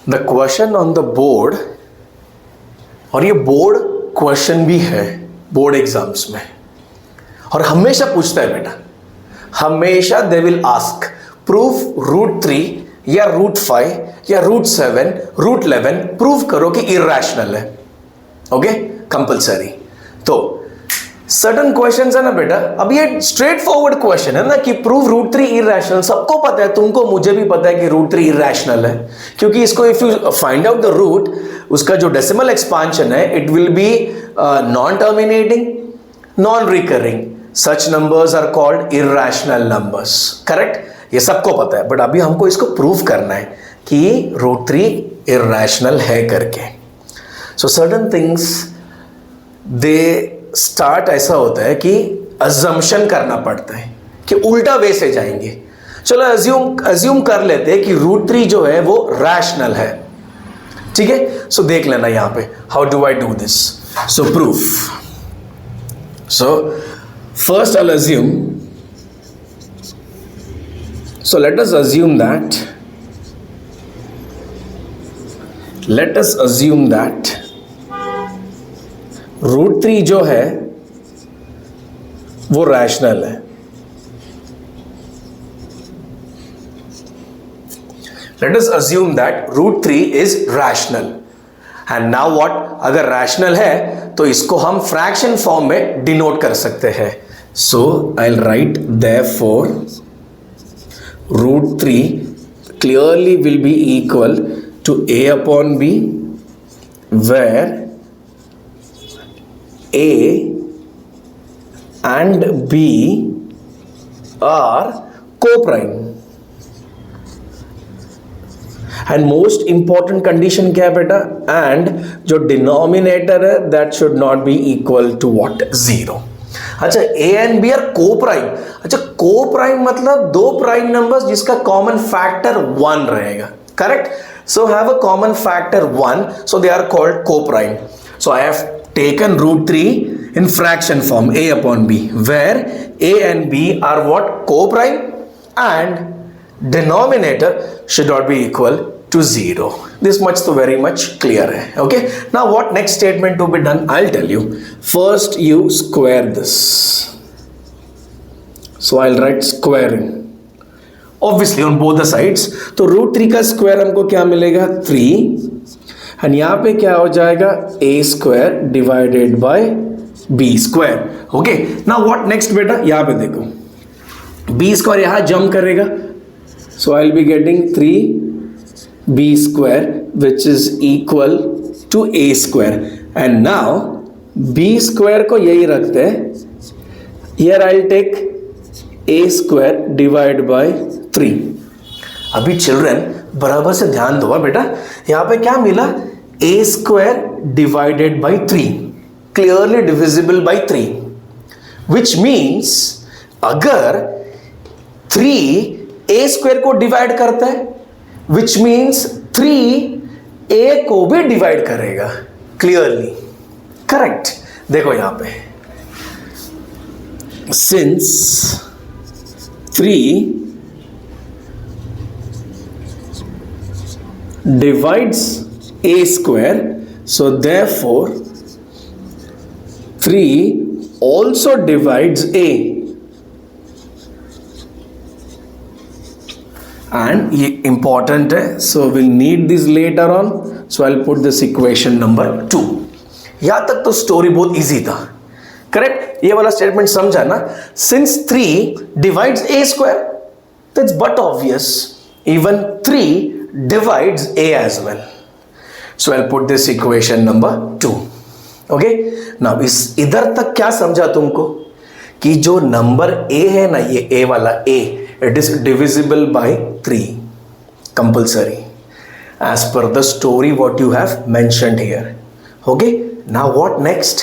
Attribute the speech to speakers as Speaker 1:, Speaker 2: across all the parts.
Speaker 1: The question on the board, और ये board question भी है बोर्ड एग्जाम्स में, और हमेशा पूछता है बेटा, हमेशा दे विल आस्क प्रूफ √3 या √5 या √7 √11 प्रूव करो कि इरैशनल है. Okay, compulsory. तो सर्टन क्वेश्चंस है ना बेटा, अब ये स्ट्रेट फॉरवर्ड क्वेश्चन है ना कि प्रूव √3 इरैशनल. सबको पता है, तुमको मुझे भी पता है कि √3 इरैशनल है, क्योंकि इसको if you find out the root, उसका जो डेसिमल एक्सपांशन है it will be non terminating, non recurring. Such numbers are called irrational numbers. Correct, ये सबको पता है, बट अभी हमको इसको प्रूव करना है कि √3 इरैशनल है करके. So certain things they start ऐसा होता है कि अजम्पशन करना पड़ता है कि उल्टा वे से जाएंगे. चलो अज्यूम कर लेते हैं कि √3 जो है वो रैशनल है. ठीक है, सो देख लेना यहां पे how do I do this. So proof. So first I assume, so let us assume that √3 जो है वो रैशनल है. Let us assume that √3 is rational. And now what? अगर रैशनल है तो इसको हम फ्रैक्शन फॉर्म में डिनोट कर सकते हैं. So I'll write therefore √3 clearly will be equal to a upon b, where a and b are co-prime. And most important condition क्या है बेटा, एंड जो डिनोमिनेटर है that should not be equal to what, 0. अच्छा, A and B are coprime. अच्छा, coprime मतलब दो prime numbers जिसका कॉमन फैक्टर 1 रहेगा. Correct, so have a common factor 1, so they are called coprime. So I have taken √3 in fraction form a upon b, where a and b are what, co-prime, and denominator should not be equal to 0. This much तो very much clear है. Okay, now what next statement to be done, I'll tell you. First you square this, so I'll write squaring obviously on both the sides. तो √3 का square हमको क्या मिलेगा, 3, and यहाँ पे क्या हो जाएगा, a² divided by b². Okay, now what next बेटा, यहाँ पे देखो b² यहाँ जंप करेगा, so I will be getting 3b² which is equal to a². And now b² को यही रखते हैं, here I will take a² divide by 3. अभी चिल्ड्रन बराबर से ध्यान दो बेटा, यहाँ पे क्या मिला, a² divided bye 3, clearly divisible by 3, which means अगर 3 a² को डिवाइड करता है, विच मीन्स 3 a को भी डिवाइड करेगा. Clearly correct. देखो यहां पे, since 3 divides a², so therefore 3 also divides a. And ये important है, so we'll need this later on, so I'll put this equation number 2. यहाँ तक तो स्टोरी बहुत इजी था. करेक्ट, ये वाला स्टेटमेंट समझा ना. Since 3 divides a², that's but obvious, even 3 divides a as well. So I'll put this equation number 2. Okay, now इस इधर तक क्या समझा तुमको, कि जो नंबर a है ना, ये a वाला a, it is divisible by 3 compulsory as per the story what you have mentioned here. Okay, now what next,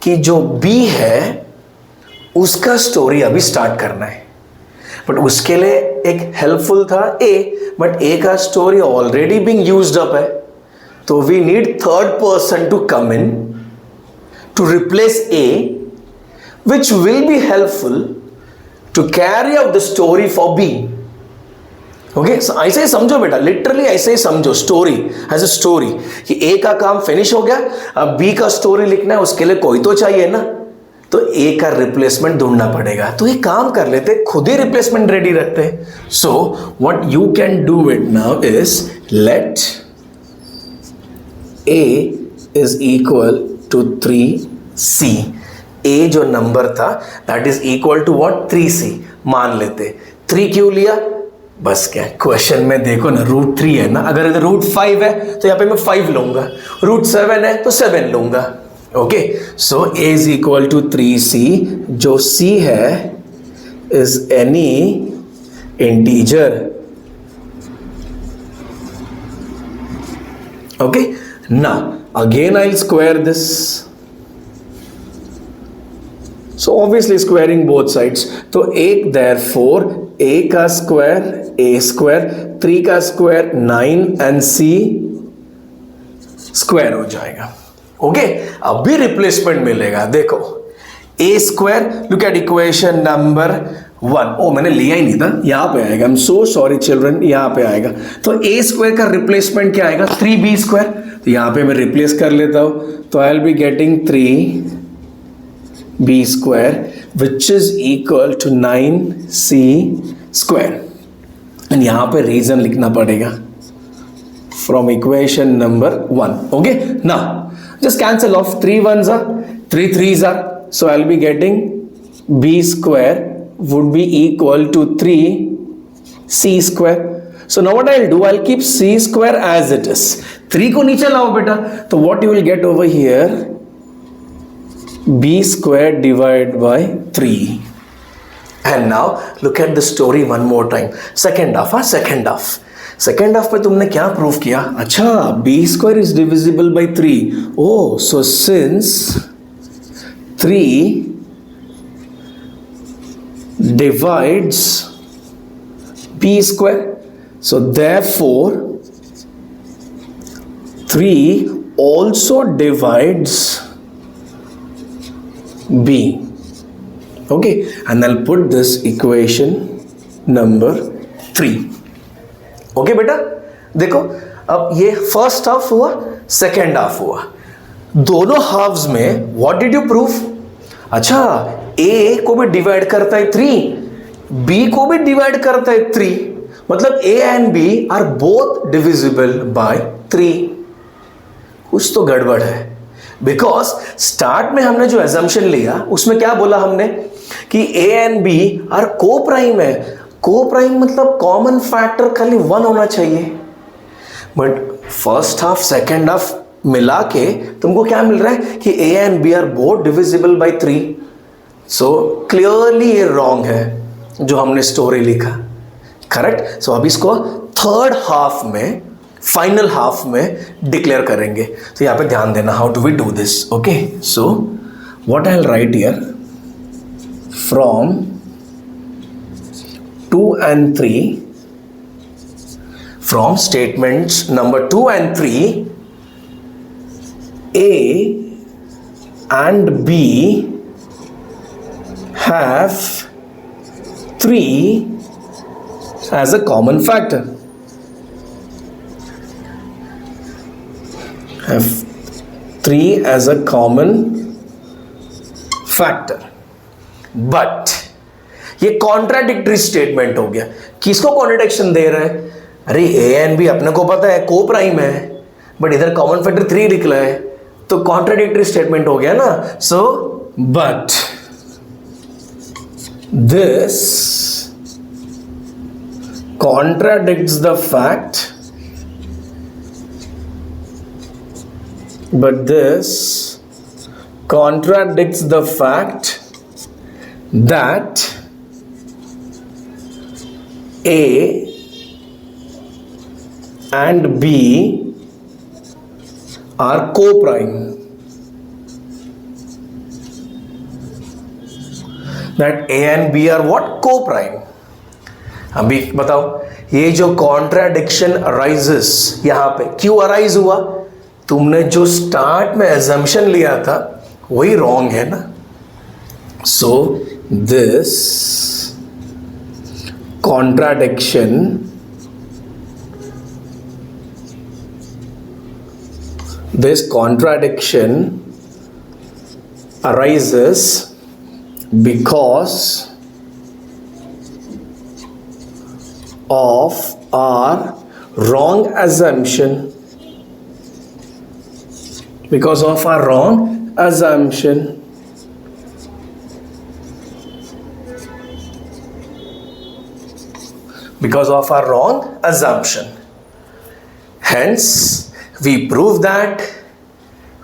Speaker 1: कि जो b है उसका स्टोरी अभी स्टार्ट करना है, बट उसके लिए एक हेल्पफुल था a, बट a का story already being used up है, तो we need third person to come in to replace a, which will be helpful to carry out the story for b. Okay, ऐसे ही समझो बेटा, literally ऐसे ही समझो, story as a story कि ए का काम फिनिश हो गया, अब बी का स्टोरी लिखना है, उसके लिए कोई तो चाहिए ना, तो ए का रिप्लेसमेंट ढूंढना पड़ेगा। तो ये काम कर लेते, खुद ही रिप्लेसमेंट रेडी रखते हैं। So what you can do it now is let A is equal to 3c। A जो नंबर था that is equal to what, 3c मान लेते। 3 क्यों लिया, बस क्या क्वेश्चन में देखो ना, √3 है ना, अगर इधर √5 है तो यहाँ पे मैं 5 लूंगा, √7 है तो 7 लूंगा। Okay, so a is equal to 3c, जो c है इज एनी इंटीजर। ओके, ना again I square this, so obviously squaring both sides, तो एक देयरफॉर a का स्क्वायर a स्क्वायर, 3 का स्क्वायर 9 एंड c स्क्वायर हो जाएगा। ओके, अब भी रिप्लेसमेंट मिलेगा। देखो a square, look at equation number 1, ओ मैंने लिया ही नहीं था, यहां पे आएगा, I am so sorry children, यहां पे आएगा। तो a स्क्वायर का रिप्लेसमेंट क्या आएगा, 3b स्क्वायर, तो यहां पे मैं रिप्लेस कर लेता हूं, तो I will be getting 3b square which is equal to 9c square. And यहां पे रीजन लिखना पड़ेगा from equation number 1। Okay, now just cancel off, 3 1s are 3 3s are, so I'll be getting b square would be equal to 3c square. So now what I'll do, I'll keep c square as it is, 3 को नीचे लाओ बेटा, तो what you will get over here, b square divided by 3. And now look at the story one more time. Second half, second half पे तुमने क्या prove किया, अच्छा b square is divisible by 3, oh so since 3 divides b square, so therefore 3 also divides b. Okay, and I'll put this equation number 3. Okay बेटा, देखो अब ये first half हुआ, सेकेंड हाफ हुआ, दोनों हाफ्स में व्हाट डिड यू प्रूव, अच्छा ए को भी डिवाइड करता है 3, बी को भी डिवाइड करता है 3, मतलब A and B are both divisible by 3। कुछ तो गड़बड़ है, बिकॉज स्टार्ट में हमने जो एजम्पशन लिया उसमें क्या बोला हमने कि ए एंड बी आर को प्राइम है, को प्राइम मतलब कॉमन फैक्टर खाली 1 होना चाहिए, but first half second half मिला के तुमको क्या मिल रहा है कि A and B are both divisible by 3। So clearly ये रॉन्ग है जो हमने स्टोरी लिखा, करेक्ट। सो अब इसको थर्ड हाफ में, फाइनल हाफ में डिक्लेयर करेंगे, तो यहाँ पे ध्यान देना, how do we do this. Okay, so what I will write here, from 2 and 3, from statements number 2 and 3, A and B have 3 as a common factor. Have 3 as a common factor. But ये contradictory statement हो गया। किसको contradiction दे रहा है, अरे ए and B अपने को पता है को प्राइम है, बट इधर कॉमन फैक्टर 3 निकला है, तो कॉन्ट्राडिक्टरी स्टेटमेंट हो गया ना। So but this contradicts the fact, but this contradicts the fact that A and B are co-prime. That A and B are what? Co-prime. अभी बताओ, ये जो कॉन्ट्राडिक्शन अराइजेस यहां पे क्यों अराइज हुआ, तुमने जो स्टार्ट में एजम्पशन लिया था वही रॉन्ग है ना। So this contradiction This contradiction arises because of our wrong assumption. Because of our wrong assumption. Because of our wrong assumption. Hence, we prove that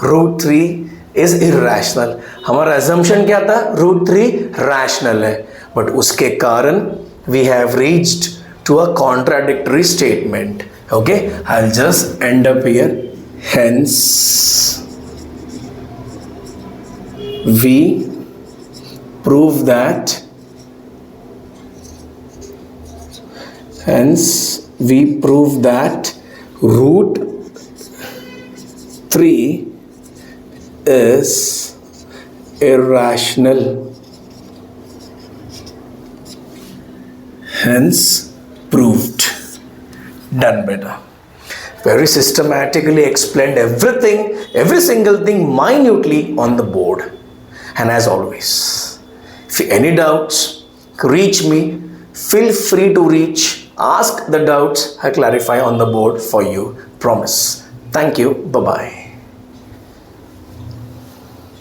Speaker 1: root 3 is irrational. हमारा assumption क्या था? root 3 rational है. But उसके कारण we have reached to a contradictory statement. Okay, I'll just end up here. Hence, we prove that. Hence, we prove that root 3 is irrational. Hence, proved. Done, beta. Very systematically explained everything, every single thing minutely on the board. And as always, if any doubts, reach me. Feel free to reach. Ask the doubts. I clarify on the board for you. Promise. Thank you. Bye-bye.